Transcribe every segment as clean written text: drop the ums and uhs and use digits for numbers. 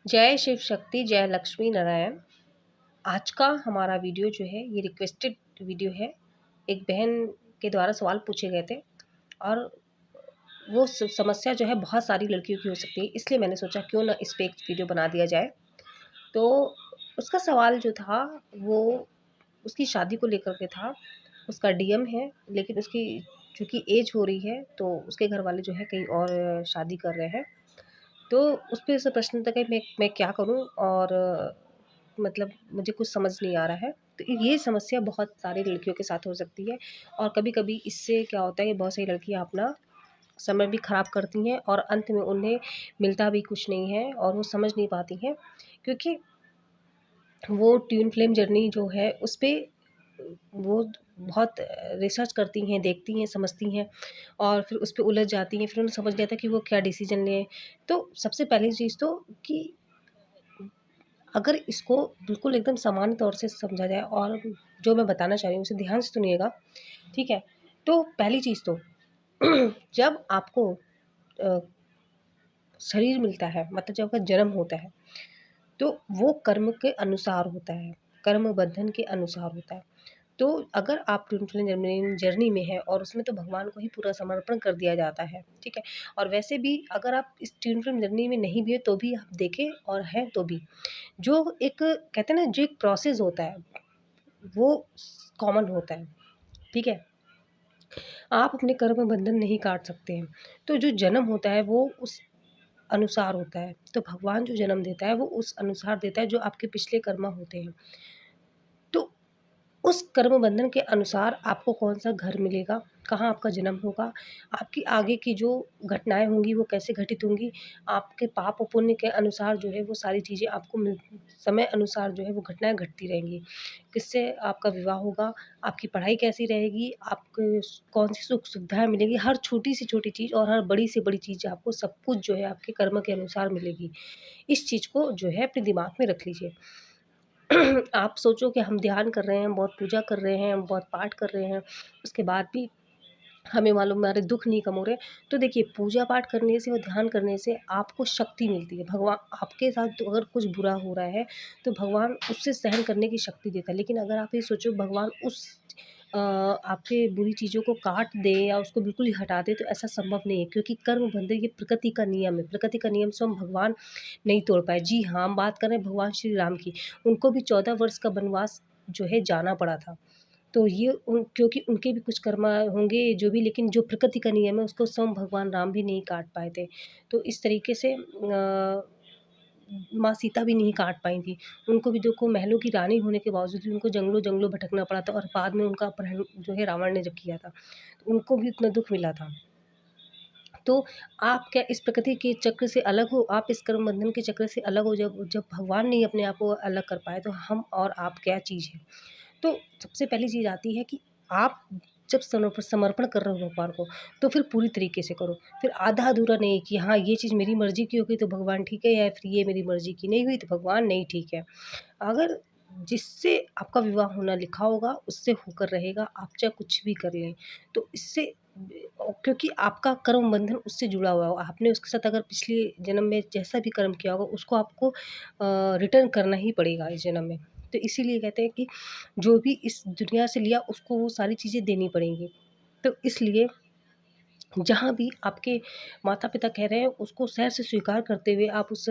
जय शिव शक्ति, जय लक्ष्मी नारायण। आज का हमारा वीडियो जो है ये रिक्वेस्टेड वीडियो है। एक बहन के द्वारा सवाल पूछे गए थे और वो समस्या जो है बहुत सारी लड़कियों की हो सकती है, इसलिए मैंने सोचा क्यों ना इस पे एक वीडियो बना दिया जाए। तो उसका सवाल जो था वो उसकी शादी को लेकर के था। उसका डीएम है, लेकिन उसकी चूँकि एज हो रही है तो उसके घर वाले जो है कहीं और शादी कर रहे हैं। तो उस पे ऐसा प्रश्न था कि मैं क्या करूँ और मतलब मुझे कुछ समझ नहीं आ रहा है। तो ये समस्या बहुत सारी लड़कियों के साथ हो सकती है और कभी-कभी इससे क्या होता है कि बहुत सारी लड़कियाँ अपना समय भी ख़राब करती हैं और अंत में उन्हें मिलता भी कुछ नहीं है और वो समझ नहीं पाती हैं, क्योंकि वो ट्विन फ्लेम जर्नी जो है उस पे वो बहुत रिसर्च करती हैं, देखती हैं, समझती हैं और फिर उस पे उलझ जाती हैं। फिर उन्हें समझ नहीं आता कि वो क्या डिसीज़न लें। तो सबसे पहली चीज़ तो कि अगर इसको बिल्कुल एकदम सामान्य तौर से समझा जाए और जो मैं बताना चाह रही हूँ उसे ध्यान से सुनिएगा, ठीक है? तो पहली चीज़ तो जब आपको अ, शरीर मिलता है, मतलब जब आपका जन्म होता है, तो वो कर्म के अनुसार होता है, कर्म बंधन के अनुसार होता है। तो अगर आप ट्विन फ्लेम जर्नी में हैं और उसमें तो भगवान को ही पूरा समर्पण कर दिया जाता है, ठीक है? और वैसे भी अगर आप इस ट्विन फ्लेम जर्नी में नहीं भी हैं तो भी आप देखें और हैं तो भी, जो एक कहते हैं ना, जो एक प्रोसेस होता है वो कॉमन होता है, ठीक है? आप अपने कर्म बंधन नहीं काट सकते हैं। तो जो जन्म होता है वो उस अनुसार होता है। तो भगवान जो जन्म देता है वो उस अनुसार देता है जो आपके पिछले कर्म होते हैं। तो उस कर्म बंधन के अनुसार आपको कौन-सा घर मिलेगा, कहाँ आपका जन्म होगा, आपकी आगे की जो घटनाएँ होंगी वो कैसे घटित होंगी, आपके पाप और पुण्य के अनुसार जो है वो सारी चीज़ें आपको समय अनुसार जो है वो घटनाएँ घटती रहेंगी। किससे आपका विवाह होगा, आपकी पढ़ाई कैसी रहेगी, आपको कौन-सी सुख-सुविधाएँ मिलेंगी, हर छोटी से छोटी चीज़ और हर बड़ी से बड़ी चीज़ आपको सब कुछ जो है आपके कर्म के अनुसार मिलेगी। इस चीज़ को जो है अपने दिमाग में रख लीजिए। आप सोचो कि हम ध्यान कर रहे हैं, हम बहुत पूजा कर रहे हैं, हम बहुत पाठ कर रहे हैं, उसके बाद भी हमें मालूम हमारे दुःख नहीं कम हो रहे। तो देखिए, पूजा पाठ करने से और ध्यान करने से आपको शक्ति मिलती है। भगवान आपके साथ तो अगर कुछ बुरा हो रहा है, तो भगवान उससे सहन करने की शक्ति देता है। लेकिन अगर आप ये सोचो भगवान उस आपके बुरी चीज़ों को काट दे या उसको बिल्कुल ही हटा दे, तो ऐसा संभव नहीं है, क्योंकि कर्म बंधन ये प्रकृति का नियम है। प्रकृति का नियम स्वयं भगवान नहीं तोड़ पाए। जी हाँ, हम बात कर रहे हैं भगवान श्री राम की। उनको भी 14 वर्ष का वनवास जो है जाना पड़ा था। तो ये क्योंकि उनके भी कुछ कर्म होंगे जो भी, लेकिन जो प्रकृति का नियम है उसको स्वयं भगवान राम भी नहीं काट पाए थे। तो इस तरीके से माँ सीता भी नहीं काट पाई थी। उनको भी देखो, महलों की रानी होने के बावजूद भी उनको जंगलों-जंगलों भटकना पड़ा था और बाद में उनका अपहरण जो है रावण ने जब किया था, तो उनको भी इतना दुःख मिला था। तो आप क्या इस प्रकृति के चक्र से अलग हो, आप इस कर्म बंधन के चक्र से अलग हो, जब जब भगवान नहीं अपने आप को अलग कर पाए, तो हम और आप क्या चीज़ है? तो सबसे पहली चीज़ आती है कि आप जब समर्पण कर रहे हो भगवान को, तो फिर पूरी तरीके से करो। फिर आधा-अधूरा नहीं कि हाँ, ये चीज़ मेरी मर्ज़ी की होगी तो भगवान ठीक है, या फिर ये मेरी मर्ज़ी की नहीं हुई तो भगवान नहीं ठीक है। अगर जिससे आपका विवाह होना लिखा होगा, उससे होकर रहेगा, आप चाहे कुछ भी कर लें। तो इससे क्योंकि आपका कर्म बंधन उससे जुड़ा हुआ है। आपने उसके साथ अगर पिछले जन्म में जैसा भी कर्म किया होगा, उसको आपको रिटर्न करना ही पड़ेगा इस जन्म में। तो इसीलिए कहते हैं कि जो भी इस दुनिया से लिया उसको वो सारी चीज़ें देनी पड़ेंगी। तो इसलिए जहाँ भी आपके माता-पिता कह रहे हैं उसको सैर से स्वीकार करते हुए आप उस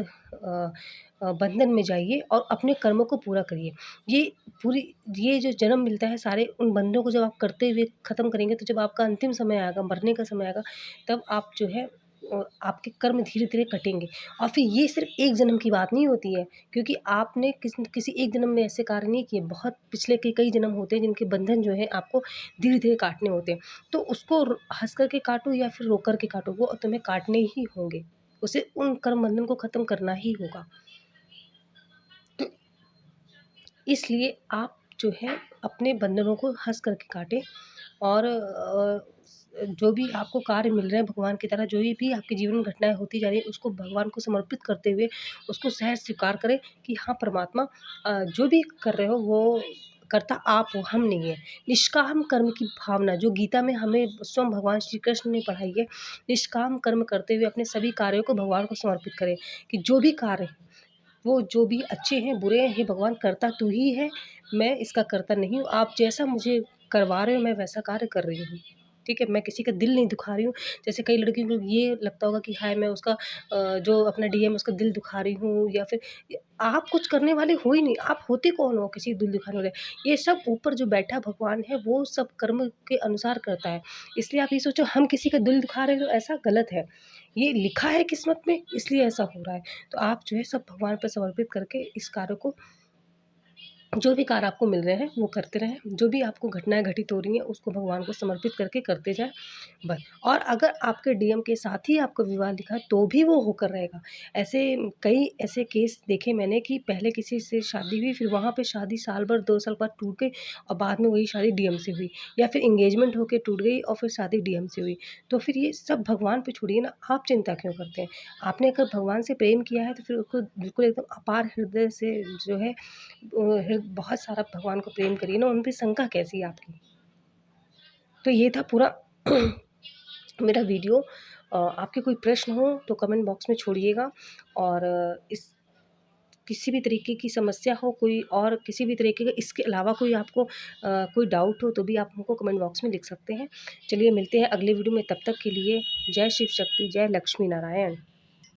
बंधन में जाइए और अपने कर्मों को पूरा करिए। ये पूरी ये जो जन्म मिलता है, सारे उन बंधनों को जब आप करते हुए ख़त्म करेंगे, तो जब आपका अंतिम समय आएगा, मरने का समय आएगा, तब आप जो है आपके कर्म धीरे-धीरे कटेंगे। और फिर ये सिर्फ़ एक जन्म की बात नहीं होती है, क्योंकि आपने किसी एक जन्म में ऐसे कार्य नहीं किए, बहुत पिछले के कई जन्म होते हैं जिनके बंधन जो है आपको धीरे-धीरे काटने होते हैं। तो उसको हँस कर के काटो या फिर रो कर के काटो, वो तुम्हें काटने ही होंगे। उसे उन कर्म बंधन को ख़त्म करना ही होगा। तो इसलिए आप जो है अपने बंधनों को हँस कर के काटें और जो भी आपको कार्य मिल रहे हैं भगवान की तरह, जो भी आपके जीवन में घटनाएँ होती जा रही हैं, उसको भगवान को समर्पित करते हुए उसको सहज स्वीकार करें कि हाँ परमात्मा, जो भी कर रहे हो वो कर्ता आप हो, हम नहीं है। निष्काम कर्म की भावना जो गीता में हमें स्वयं भगवान श्री कृष्ण ने पढ़ाई है, निष्काम कर्म करते हुए अपने सभी कार्यों को भगवान को समर्पित करें कि जो भी कार्य है, वो जो भी अच्छे हैं, बुरे हैं, हे भगवान करता तू ही है, मैं इसका करता नहीं हूँ। आप जैसा मुझे करवा रहे हो मैं वैसा कार्य कर रही हूँ। ठीक है? मैं किसी का दिल नहीं दुखा रही हूँ। जैसे कई लड़कियों को ये लगता होगा कि हाय मैं उसका जो अपना डीएम उसका दिल दुखा रही हूँ या फिर आप कुछ करने वाले हो ही नहीं, आप होते कौन हो किसी का दिल दुखाने वाले? ये सब ऊपर जो बैठा भगवान है वो सब कर्म के अनुसार करता है। इसलिए आप ये सोचो हम किसी का दिल दुखा रहे हैं तो ऐसा गलत है। ये लिखा है किस्मत में इसलिए ऐसा हो रहा है। तो आप जो है सब भगवान पे समर्पित करके इस कार्य को जो भी कार्य आपको मिल रहे हैं वो करते रहें। जो भी आपको घटनाएँ घटित हो रही हैं उसको भगवान को समर्पित करके करते जाएँ बस। और अगर आपके डीएम के साथ ही आपका विवाह लिखा है तो भी वो होकर रहेगा। ऐसे कई ऐसे केस देखे मैंने कि पहले किसी से शादी हुई फिर वहाँ पे शादी साल भर 2 साल बाद टूट गई और बाद में वही शादी डीएम से हुई या फिर एंगेजमेंट होके टूट गई और फिर शादी डीएम से हुई। तो फिर ये सब भगवान पे छोड़िए ना, आप चिंता क्यों करते हैं? आपने अगर भगवान से प्रेम किया है तो फिर उसको बिल्कुल एकदम अपार हृदय से जो है बहुत सारा भगवान को प्रेम करिए ना, उन पे शंका कैसी है आपकी? तो ये था पूरा मेरा वीडियो। आपके कोई प्रश्न हो तो कमेंट बॉक्स में छोड़िएगा और इस किसी भी तरीके की समस्या हो कोई और किसी भी तरीके का इसके अलावा कोई आपको कोई डाउट हो तो भी आप हमको कमेंट बॉक्स में लिख सकते हैं। चलिए मिलते हैं अगले वीडियो में, तब तक के लिए जय शिव शक्ति, जय लक्ष्मी नारायण।